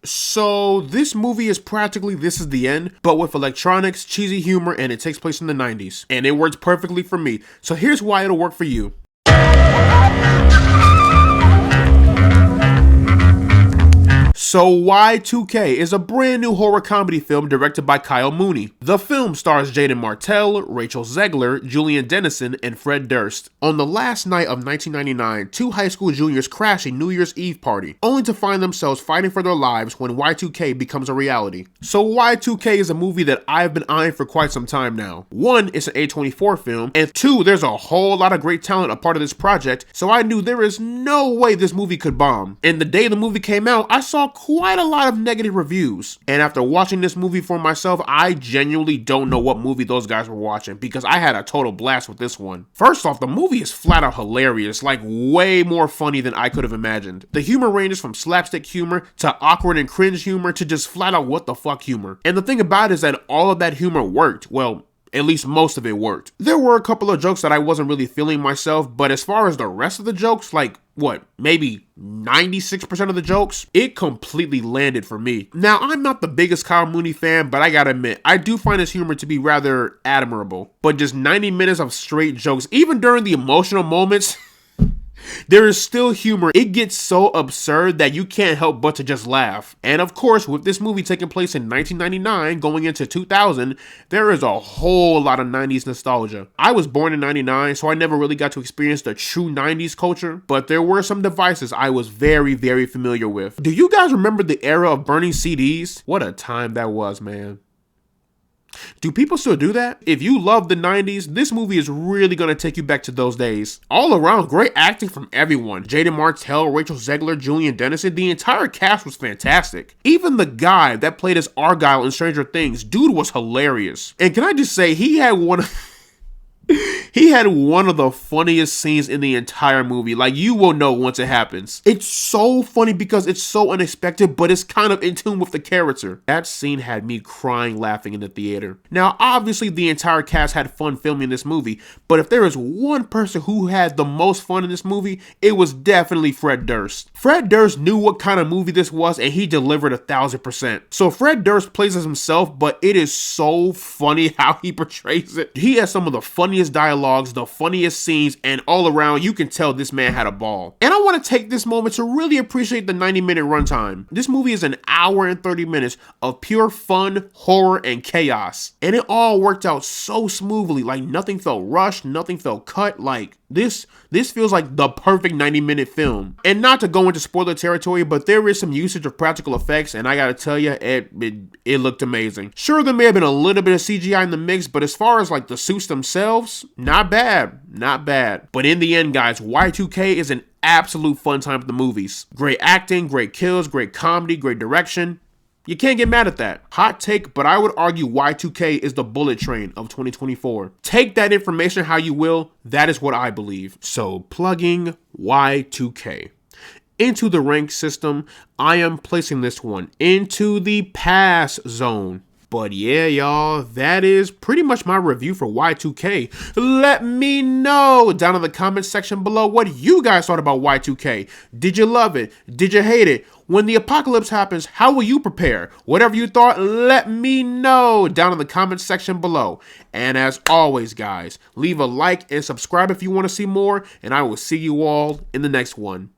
So this movie is practically This Is the End, but with electronics, cheesy humor, and it takes place in the 90s. And it works perfectly for me. So here's why it'll work for you. So Y2K is a brand new horror comedy film directed by Kyle Mooney. The film stars Jaden Martell, Rachel Zegler, Julian Dennison, and Fred Durst. On the last night of 1999, two high school juniors crash a New Year's Eve party, only to find themselves fighting for their lives when Y2K becomes a reality. So Y2K is a movie that I've been eyeing for quite some time now. One, it's an A24 film, and two, there's a whole lot of great talent a part of this project, so I knew there is no way this movie could bomb. And the day the movie came out, I saw quite a lot of negative reviews. And after watching this movie for myself, I genuinely don't know what movie those guys were watching, because I had a total blast with this one. First off, the movie is flat out hilarious, like way more funny than I could have imagined. The humor ranges from slapstick humor to awkward and cringe humor to just flat out what the fuck humor. And the thing about it is that all of that humor worked. Well, at least most of it worked. There were a couple of jokes that I wasn't really feeling myself, but as far as the rest of the jokes, like, maybe 96% of the jokes, it completely landed for me. Now, I'm not the biggest Kyle Mooney fan, but I gotta admit, I do find his humor to be rather admirable. But just 90 minutes of straight jokes, even during the emotional moments, there is still humor. It gets so absurd that you can't help but to just laugh. And of course, with this movie taking place in 1999 going into 2000, there is a whole lot of 90s nostalgia. I was born in 99, so I never really got to experience the true 90s culture, but there were some devices I was very, very familiar with. Do you guys remember the era of burning CDs? What a time that was, man. Do people still do that? If you love the 90s, this movie is really going to take you back to those days. All around, great acting from everyone. Jaden Martell, Rachel Zegler, Julian Dennison, the entire cast was fantastic. Even the guy that played as Argyle in Stranger Things, dude was hilarious. And can I just say, he had one of the funniest scenes in the entire movie. Like, you will know once it happens. It's so funny because it's so unexpected, but it's kind of in tune with the character. That scene had me crying laughing in the theater. Now, obviously, the entire cast had fun filming this movie, but if there is one person who had the most fun in this movie, it was definitely Fred Durst. Fred Durst knew what kind of movie this was, and he delivered 1000%. So Fred Durst plays as himself, but it is so funny how he portrays it. He has some of the funniest dialogues, the funniest scenes, and all around you can tell this man had a ball. And I want to take this moment to really appreciate the 90-minute runtime. This movie is an hour and 30 minutes of pure fun, horror, and chaos. And it all worked out so smoothly. Like, nothing felt rushed, nothing felt cut. Like, this feels like the perfect 90-minute film. And not to go into spoiler territory, but there is some usage of practical effects, and I gotta tell you, it looked amazing. Sure, there may have been a little bit of CGI in the mix, but as far as like the suits themselves, not bad. But in the end, guys, Y2K is an absolute fun time at the movies. Great acting, great kills, great comedy, great direction. You can't get mad at that. Hot take, but I would argue Y2K is the bullet train of 2024. Take that information how you will, that is what I believe. So, plugging Y2K. Into the rank system, I am placing this one into the pass zone. But yeah, y'all, that is pretty much my review for Y2K. Let me know down in the comment section below what you guys thought about Y2K. Did you love it? Did you hate it? When the apocalypse happens, how will you prepare? Whatever you thought, let me know down in the comment section below. And as always, guys, leave a like and subscribe if you want to see more, and I will see you all in the next one.